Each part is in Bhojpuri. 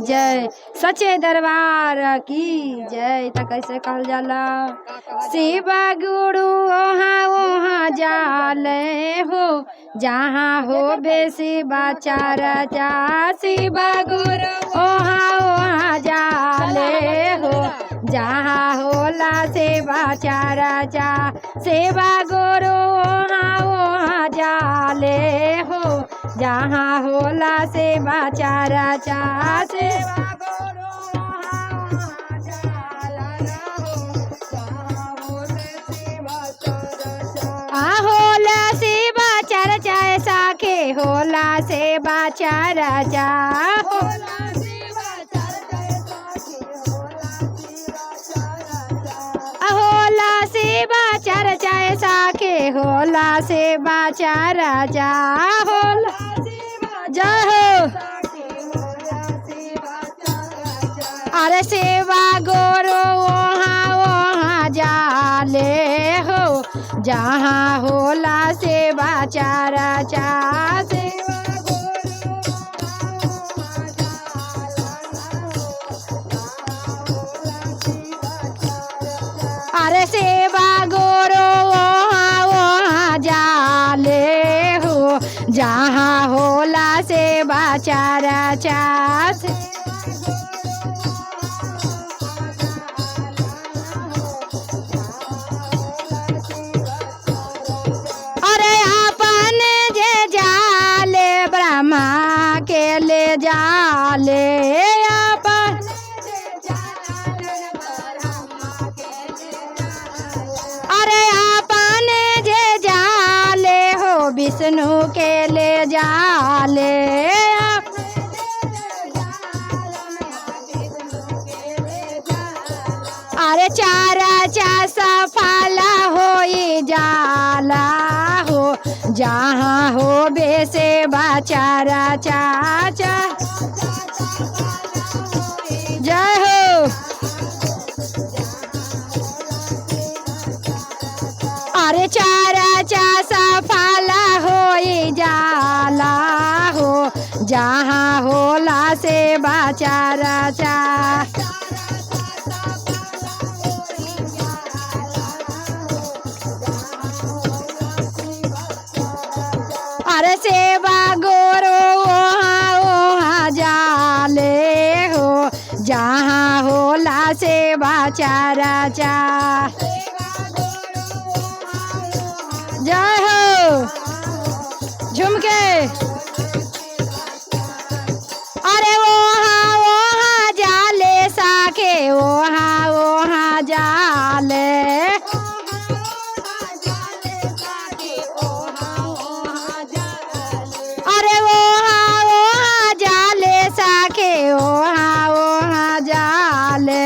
जय, सच्चे दरबार की जय। त कैसे कहल जाला, शिव गुरु ओहाँ ओहाँ जाले हो, जहाँ हो बेसी बाचार जा। शिव गुरु ओहाँ ओहाँ जाले हो, जहाँ होला सेवा चारा जा। सेवा गुरु ओहाँ ओहाँ जाले हो, जहाँ होला सेवा चारा चा। सेवा गुरु ओहाँ ओहाँ जाला हो, जहाँ होला सेवा चारा चा। होला सेवा चारा चा, साखे होला सेवा चारा चा। होला सेवा चारा चा, होला सेवा चारा चा, साखे होला सेवा चारा चा। होला जय हो, अरे सेवा गुरु वहाँ वहाँ जाले हो, जहाँ होला सेवा चारा चा। सेवा अरे सेवा गुरु वहाँ वहाँ जाले हो, जहाँ होला सेवा चारा चा। अरे अपन जे जाले ब्रह्मा के ले जाले, अपन अरे अपन जे जाले हो, विष्णु के ले जाले। अरे चारा चा सफला होई जाला हो, जहाँ हो बेसे बाचारा चा चा। जय हो, अरे चारा चा सफला होई जाला हो, जहाँ होला से बाचारा चा। अरे सेवा गुरु वहाँ वहाँ जाले हो, जहाँ होला सेवा चारा चा। जय हो, झुमके अरे वहाँ वहाँ जाले, साखे वहाँ वहाँ जाले। अरे वहाँ वहाँ जाले, साखे वहाँ वहाँ जाले।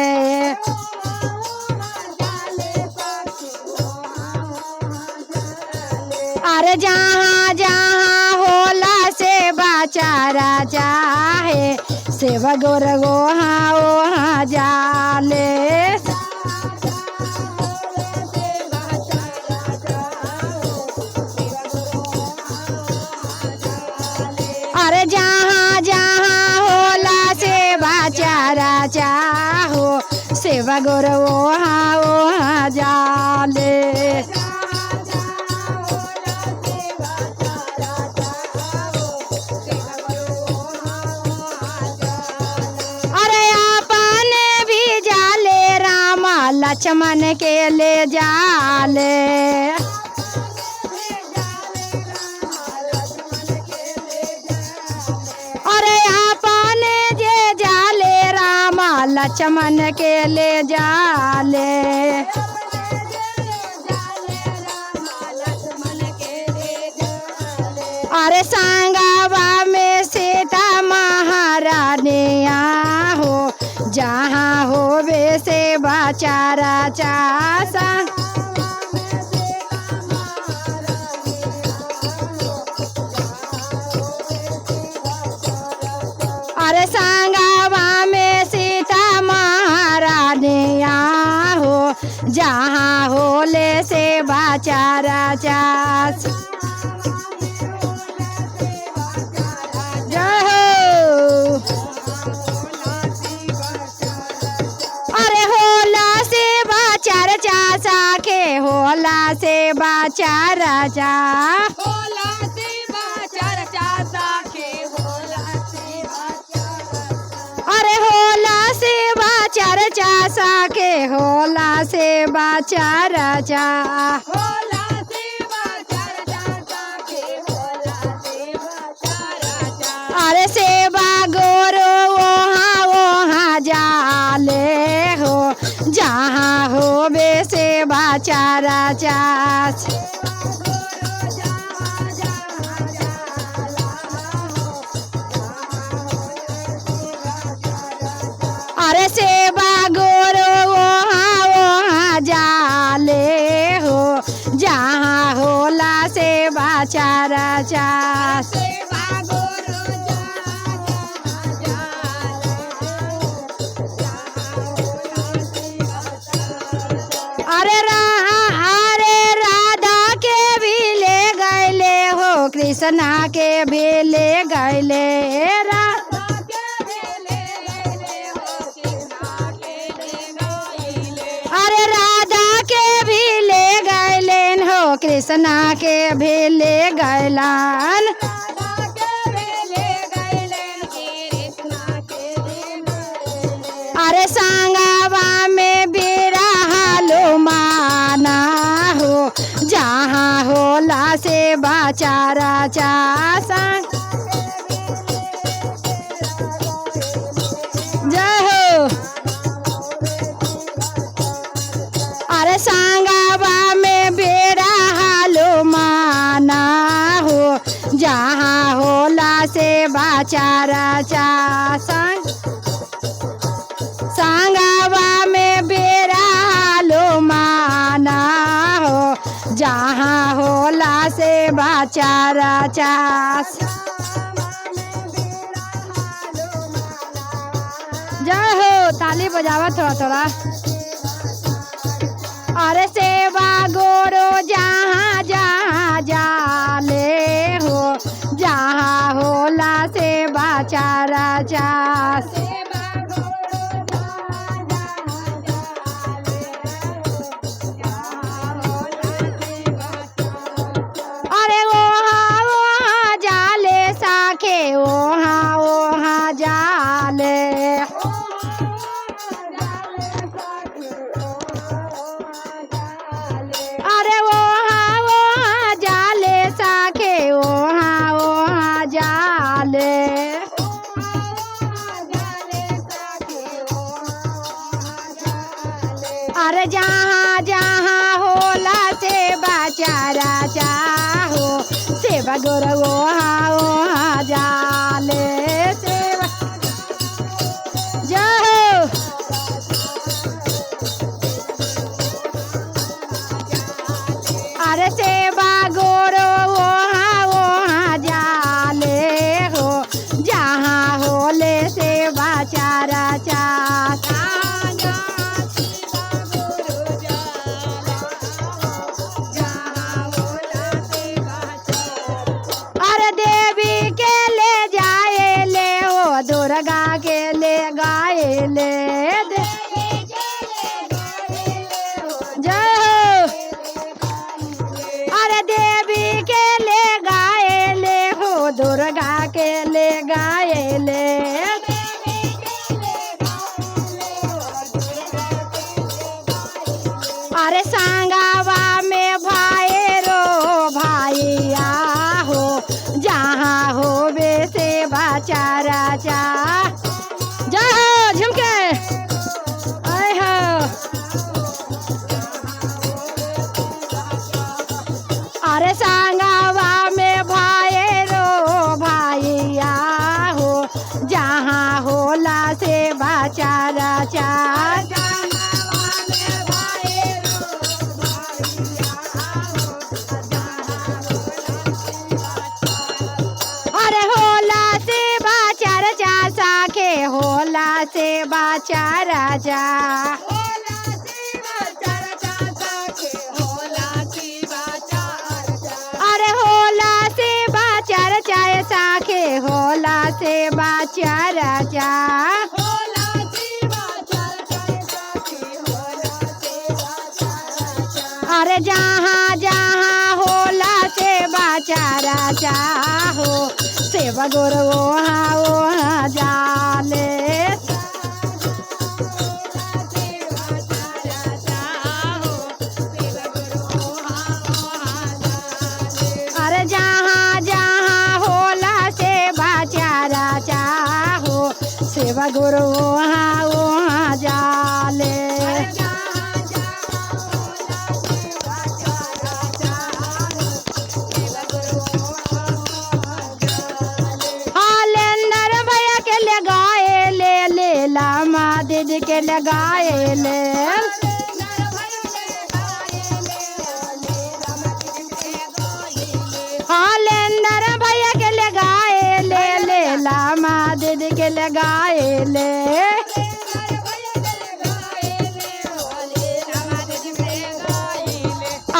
अरे जहाँ जहाँ होला सेवा चारा चाहे, सेवा गुरु वहाँ वहाँ जाले। अरे जहाँ जहाँ होला सेवा चारा चाहो, सेवा गुरु वहाँ वहाँ जाले। अरे अपन भी जाले, राम लक्ष्मण के ले जाले। अरे अपन जे जाले, राम लक्ष्मण के ले जाले। अरे संगवा में सीता महारानिया हो, जहाँ हो बेसे बाचारा चासा। अरे संगवा में सीता महारानिया हो, जहाँ होले से बाचारा चास। जय हो, होला से बाचा राजा। होला से चर्चा साखे होला से अरे होला से बाचा रचा साके होला से बाचा राजा। होला से चर्चा साखे होला से राजा। अरे सेवा गोरो वहाँ वहाँ जाले हो जहाँ हो बे सेवा चारा चास। अरे सेवा गोरो वहाँ वहाँ जाले हो जहाँ होला सेवा चारा चास। सेवा गुरु अरे राधा के भी ले गैले हो कृष्णा के भी ले गैले। अरे राधा के भी ले गैलेन हो कृष्णा के भी ले गैलान। अरे सांगावा में बिरहालो माना हो जहाँ होला से बाचारा चासा। जय हो। अरे सांगावा में बिरहालो माना हो जहाँ होला से बाचारा चासा। सांगावा में बेरालो माना हो जहाँ होला से बाचारा चास। जय हो। ताली बजावा थोड़ा थोड़ा। अरे सेवा गोरो जहाँ जहाँ जाले हो जहाँ होला से बाचारा चास। अरे वहाँ वहाँ जाले साखे वहाँ वहाँ जाले। अरे वहाँ वहाँ जाले साखे वहाँ वहाँ जाले। अरे जहाँ जहाँ होला से बाचारा चाहो सेवा गोरो वहाँ वहाँ जाले सेवा। जय हो। अरे सेवा गोरो वहाँ वहाँ जाले हो जहाँ होले से बाचारा चासा। अरे देवी के ले जाए ले हो दुर्गा के ले गाए ले। जय हो। अरे देवी के ले गाए ले हो दुर्गा के ले गाए ले। अरे सांगावा में भाई रो भाइया हो जहाँ हो बे से बाचारा चा। जय हो झुमके। आय हो। अरे सांगावा में भाई रो भाइया हो जहाँ होला से बाचारा चा। अरे होला से बाचारा चा साखे होला से बाचारा चा। अरे होला से बाचारा चा साखे होला से बाचारा चा। अरे जहाँ जहाँ होला सेवा चारा चाहो सेवा गुरु वहाँ वहाँ जाले अरे जहाँ जहाँ होला सेवा चारा चाहो सेवा गुरु वहाँ वहाँ जाले हालेंदर भैया के लगाए ले ले लामा दीदी के लगाए ले हालेंदर भैया के लगाए ले ले लामा दीदी के लगाए ले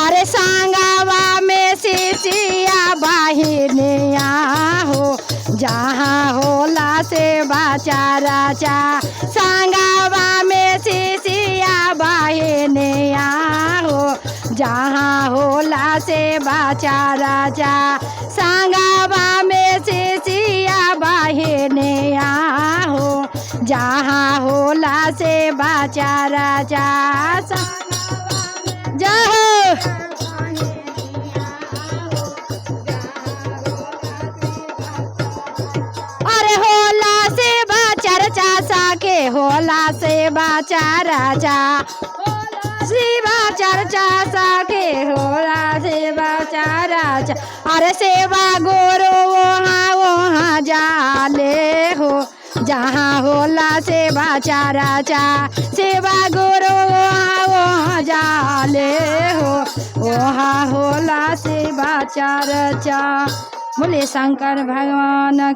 अरे सांगावा में सिसिया बाहिनिया हो जहाँ होला सेवा चारा चा सांगावा में सिसिया बाहिनिया हो जहाँ होला सेवा चारा चा सांगावा में सिसिया बाहिनिया हो जहाँ होला सेवा चारा चा जय अरे होला सेवा चर्चा साके होला सेवा चारा चा सेवा चर्चा साके होला सेवा चारा चा अरे सेवा गुरु वहाँ वहाँ जाले हो जहाँ होला सेवा चारा चा सेवा गुरु वहाँ वहाँ जाले हो वहाँ होला सेवा चारा चा बोले शंकर भगवान